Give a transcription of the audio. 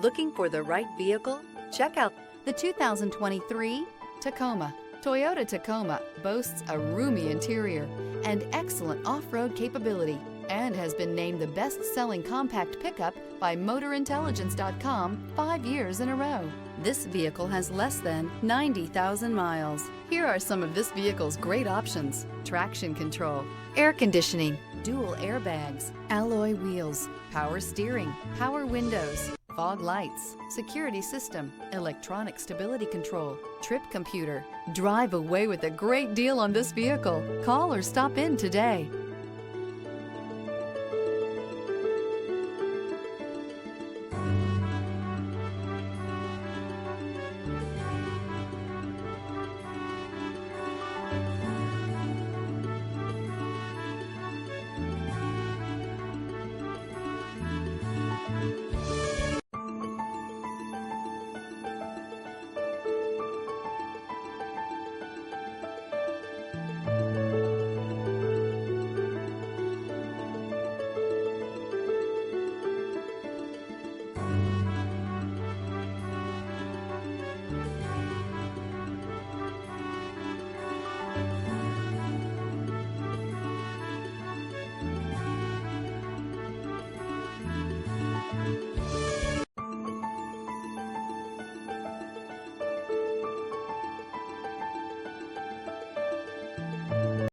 Looking for the right vehicle? Check out the 2023 Tacoma. Toyota Tacoma boasts a roomy interior and excellent off-road capability and has been named the best-selling compact pickup by MotorIntelligence.com 5 years in a row. This vehicle has less than 90,000 miles. Here are some of this vehicle's great options: traction control, air conditioning, dual airbags, alloy wheels, power steering, power windows, fog lights, security system, electronic stability control, trip computer. Drive away with a great deal on this vehicle. Call or stop in today.